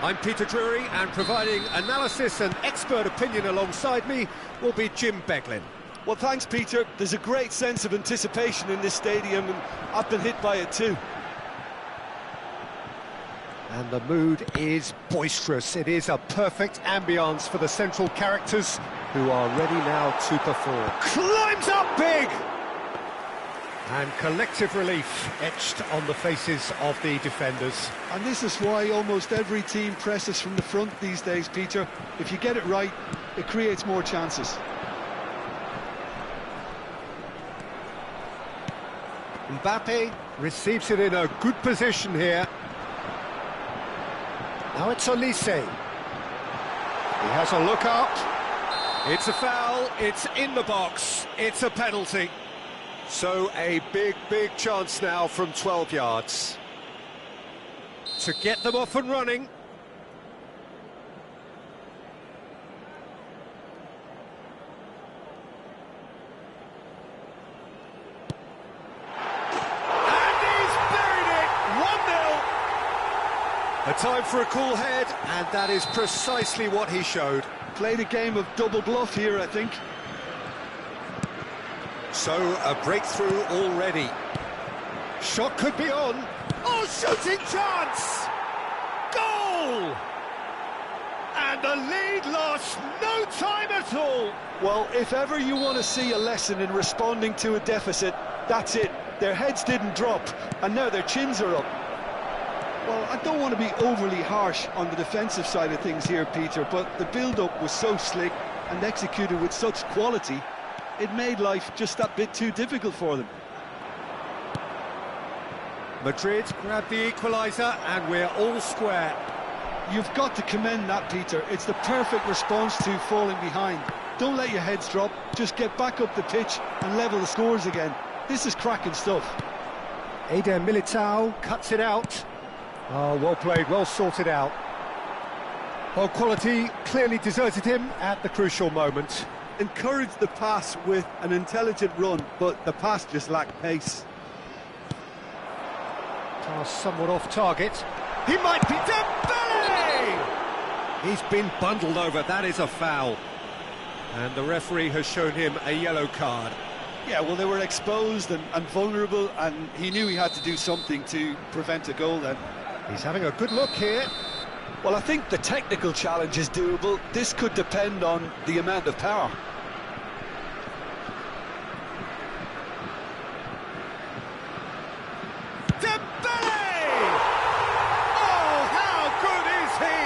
I'm Peter Drury, and providing analysis and expert opinion alongside me will be Jim Beglin. Well, thanks, Peter. There's a great sense of anticipation in this stadium, and I've been hit by it too. And the mood is boisterous. It is a perfect ambience for the central characters who are ready now to perform. Climbs up big! And collective relief etched on the faces of the defenders. And this is why almost every team presses from the front these days, Peter. If you get it right, it creates more chances. Mbappe receives it in a good position here. Now it's Olise. He has a look up. It's a foul, it's in the box, it's a penalty. So a big chance now from 12 yards. To get them off and running. A time for a cool head, and that is precisely what he showed. Played a game of double bluff here, I think. So, a breakthrough already. Shot could be on. Oh, shooting chance! Goal! And the lead lost no time at all. Well, if ever you want to see a lesson in responding to a deficit, that's it. Their heads didn't drop, and now their chins are up. Well, I don't want to be overly harsh on the defensive side of things here, Peter, but the build-up was so slick and executed with such quality, it made life just that bit too difficult for them. Madrid grabbed the equaliser, and we're all square. You've got to commend that, Peter. It's the perfect response to falling behind. Don't let your heads drop, just get back up the pitch and level the scores again. This is cracking stuff. Eder Militao cuts it out. Oh, well played, well sorted out. Well, quality clearly deserted him at the crucial moment. Encouraged the pass with an intelligent run, but the pass just lacked pace. Pass somewhat off target. He might be Dembele! He's been bundled over, that is a foul. And the referee has shown him a yellow card. Yeah, well, they were exposed and vulnerable, and he knew he had to do something to prevent a goal then. He's having a good look here. Well, I think the technical challenge is doable. This could depend on the amount of power. Dembele! Oh, how good is he!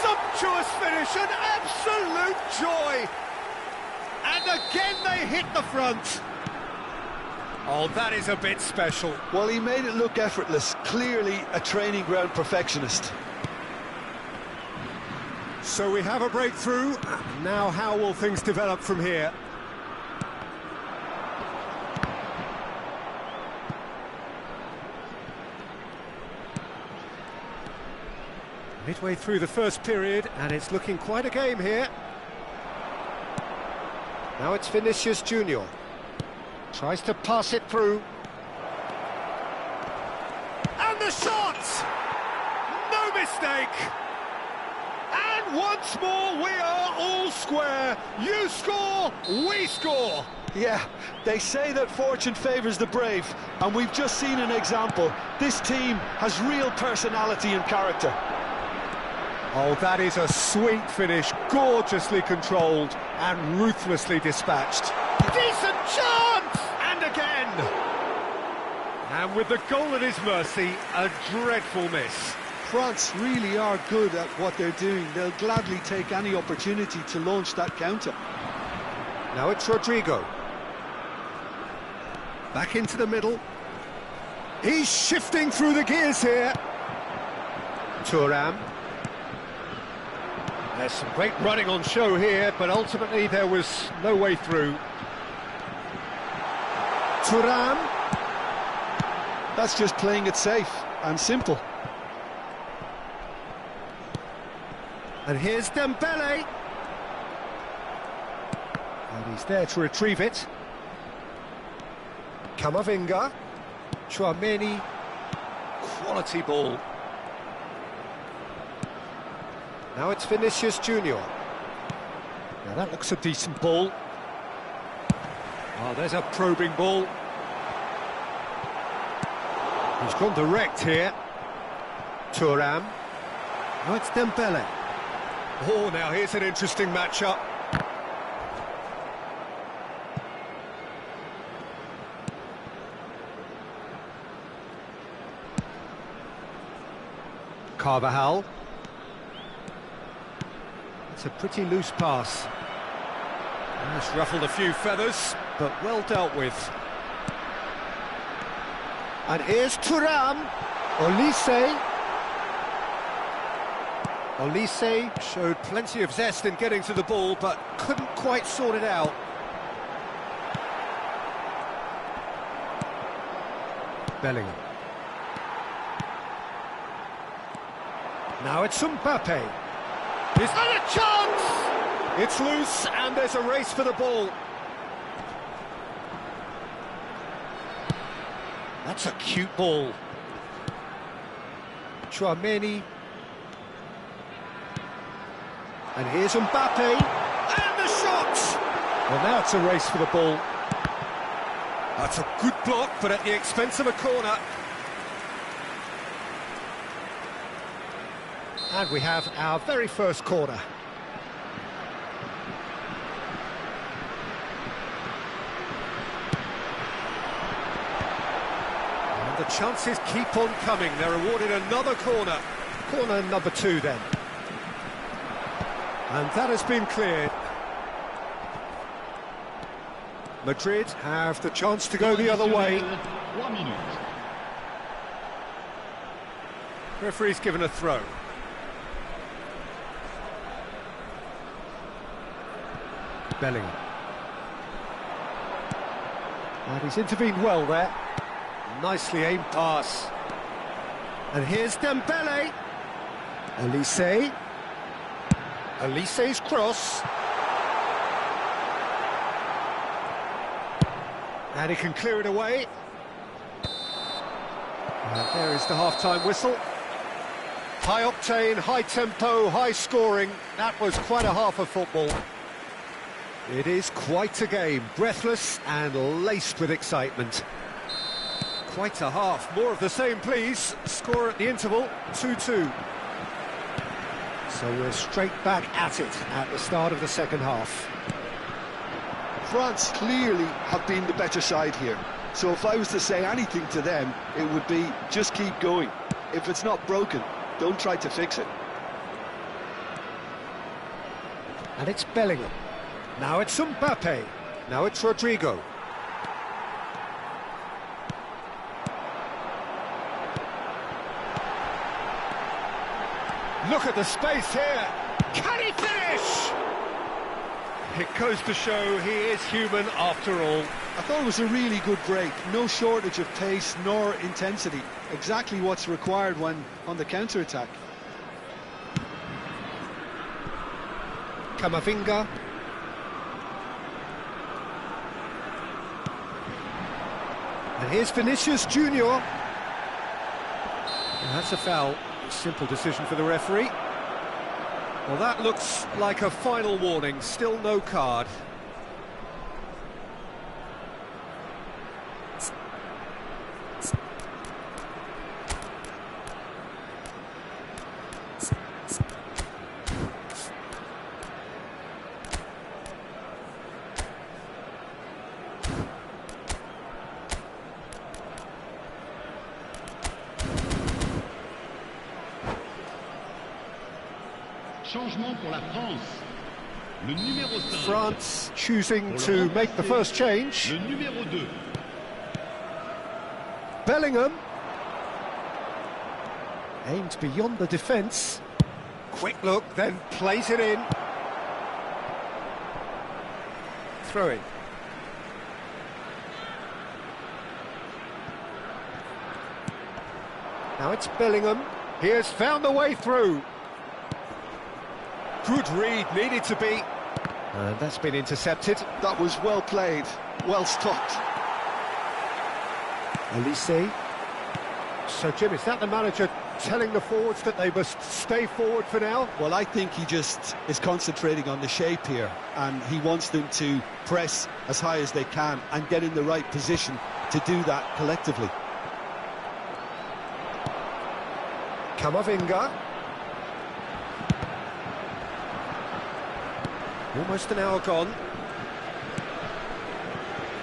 Sumptuous finish, an absolute joy! And again they hit the front. Oh, that is a bit special. Well, he made it look effortless. Clearly a training ground perfectionist. So we have a breakthrough. Now how will things develop from here? Midway through the first period, and it's looking quite a game here. Now it's Vinicius Junior. Tries to pass it through. And the shot! No mistake! And once more we are all square. You score, we score. Yeah, they say that fortune favours the brave, and we've just seen an example. This team has real personality and character. Oh, that is a sweet finish, gorgeously controlled and ruthlessly dispatched. Decent chance! And again! And with the goal at his mercy, a dreadful miss. France really are good at what they're doing. They'll gladly take any opportunity to launch that counter. Now it's Rodrigo. Back into the middle. He's shifting through the gears here. Thuram. There's some great running on show here, but ultimately there was no way through. Thuram. That's just playing it safe and simple. And here's Dembele. And he's there to retrieve it. Camavinga. Tchouaméni. Quality ball. Now it's Vinicius Junior. Now that looks a decent ball. Oh, there's a probing ball. He's gone direct here. Thuram. Now it's Dembele. Oh, now here's an interesting matchup. Carvajal. It's a pretty loose pass. It's ruffled a few feathers, but well dealt with. And here's Thuram. Olise. Olise showed plenty of zest in getting to the ball, but couldn't quite sort it out. Bellingham. Now it's Mbappe. He's got a chance! It's loose, and there's a race for the ball. That's a cute ball. Chouameni. And here's Mbappe. And the shot! Well, now it's a race for the ball. That's a good block, but at the expense of a corner. And we have our very first corner. And the chances keep on coming. They're awarded another corner. Corner number 2 then. And that has been cleared. Madrid have the chance to go the other way. 1 minute. Referee's given a throw. Bellingham. And he's intervened well there. Nicely aimed pass. And here's Dembele. Olise. Olise's cross. And he can clear it away. And there is the half-time whistle. High octane, high tempo, high scoring. That was quite a half of football. It is quite a game, breathless and laced with excitement. Quite a half, more of the same please. Score at the interval, 2-2. So we're straight back at it at the start of the second half. France clearly have been the better side here. So if I was to say anything to them, it would be just keep going. If it's not broken, don't try to fix it. And it's Bellingham. Now it's Mbappe. Now it's Rodrigo. Look at the space here. Can he finish? It goes to show he is human after all. I thought it was a really good break. No shortage of pace nor intensity. Exactly what's required when on the counter-attack. Camavinga. And here's Vinicius Junior. And that's a foul. Simple decision for the referee. Well, that looks like a final warning. Still no card. Changement pour la France. Le numéro 5. France choosing to make the first change. Le numéro 2. Bellingham. Aims beyond the defence. Quick look, then plays it in. Throw in. Now it's Bellingham. He has found the way through. Good read, needed to be. And that's been intercepted. That was well played, well stopped. Olise. So, Jim, is that the manager telling the forwards that they must stay forward for now? Well, I think he just is concentrating on the shape here, and he wants them to press as high as they can and get in the right position to do that collectively. Camavinga. Almost an hour gone.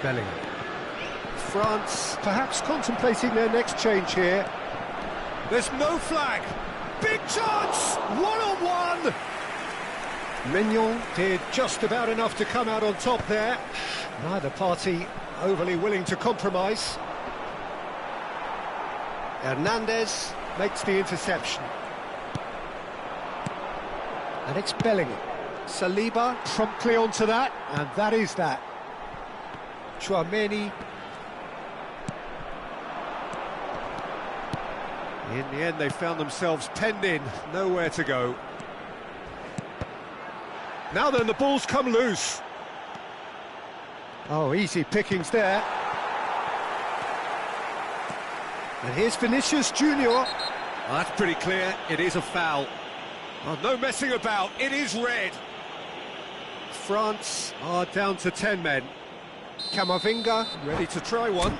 Bellingham. France perhaps contemplating their next change here. There's no flag. Big chance! One-on-one! Mignon did just about enough to come out on top there. Neither party overly willing to compromise. Hernandez makes the interception. And it's Bellingham. Saliba promptly onto that, and that is that. Chouameni. In the end, they found themselves penned in, nowhere to go. Now then, the ball's come loose. Oh, easy pickings there. And here's Vinicius Junior. That's pretty clear, it is a foul. Oh, no messing about, it is red. France are down to 10 men. Camavinga ready to try one.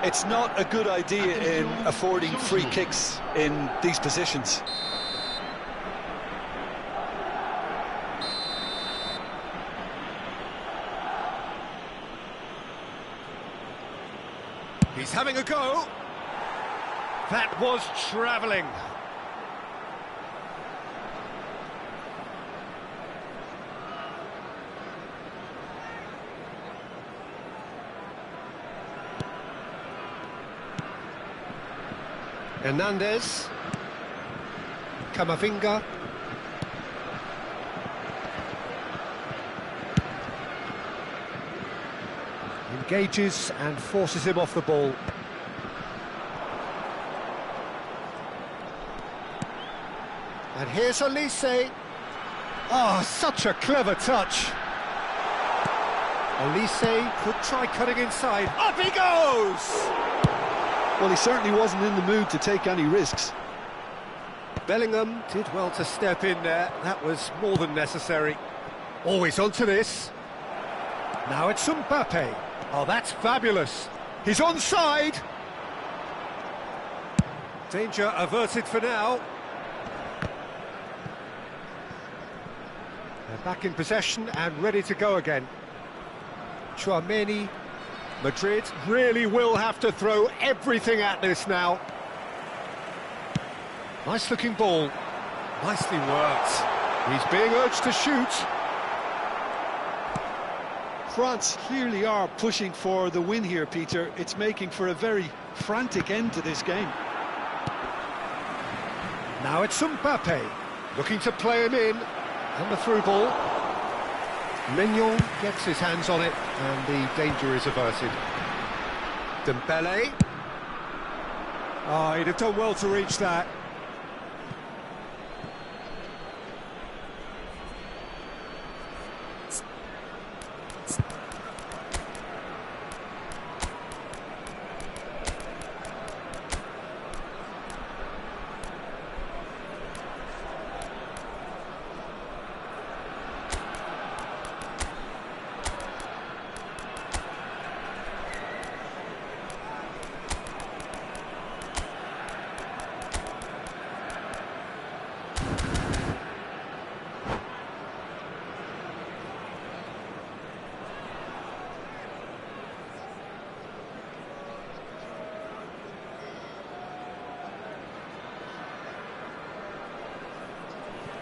It's not a good idea in affording free kicks in these positions. He's having a go. That was travelling. Hernandez. Camavinga. Engages and forces him off the ball. And here's Olise. Oh, such a clever touch. Olise could try cutting inside. Up he goes! Well, he certainly wasn't in the mood to take any risks. Bellingham did well to step in there. That was more than necessary. Always onto this. Now it's Mbappe. Oh, that's fabulous. He's onside. Danger averted for now. They're back in possession and ready to go again. Chouameni. Madrid really will have to throw everything at this now. Nice looking ball. Nicely worked. He's being urged to shoot. France clearly are pushing for the win here, Peter. It's making for a very frantic end to this game. Now it's Mbappe, looking to play him in. And the through ball. Mignon gets his hands on it, and the danger is averted. Dembele. Oh, he'd have done well to reach that.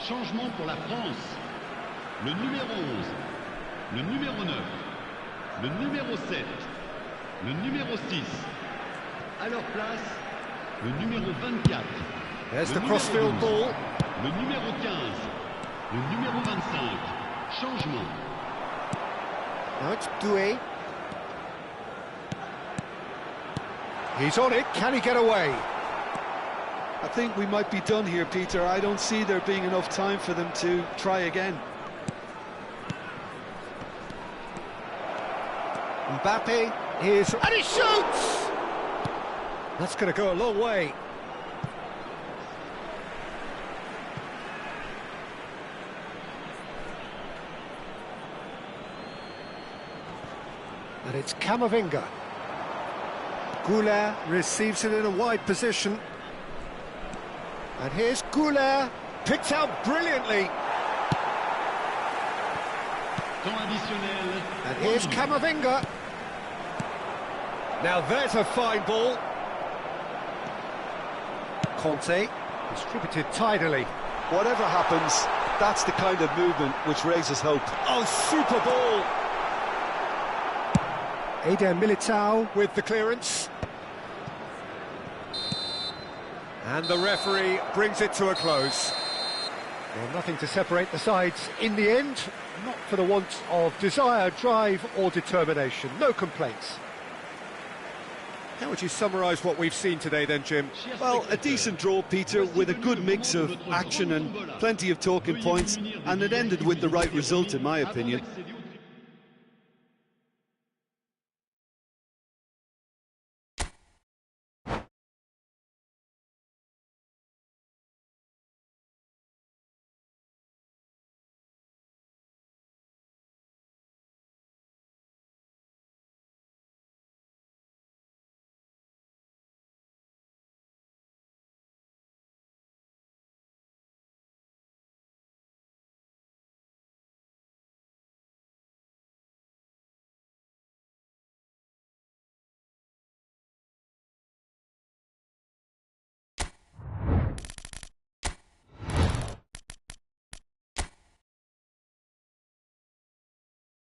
Changement pour la France. Le numéro 11, le numéro 9, le numéro 7, le numéro 6. À leur place, le numéro 24. There's the crossfield ball. Le numéro 15, le numéro 25. Changement. Now it's Doué. He's on it, can he get away? I think we might be done here, Peter. I don't see there being enough time for them to try again. Mbappe, and he shoots! That's going to go a long way. And it's Camavinga. Goulet receives it in a wide position. And here's Goulet, picked out brilliantly. Temps additionnel. And here's Camavinga. Now there's a fine ball. Conte, distributed tidily. Whatever happens, that's the kind of movement which raises hope. Oh, super ball! Eder Militao with the clearance. And the referee brings it to a close. Well, nothing to separate the sides in the end, not for the want of desire, drive or determination. No complaints. How would you summarise what we've seen today then, Jim? Well, a decent draw, Peter, with a good mix of action and plenty of talking points, and it ended with the right result, in my opinion.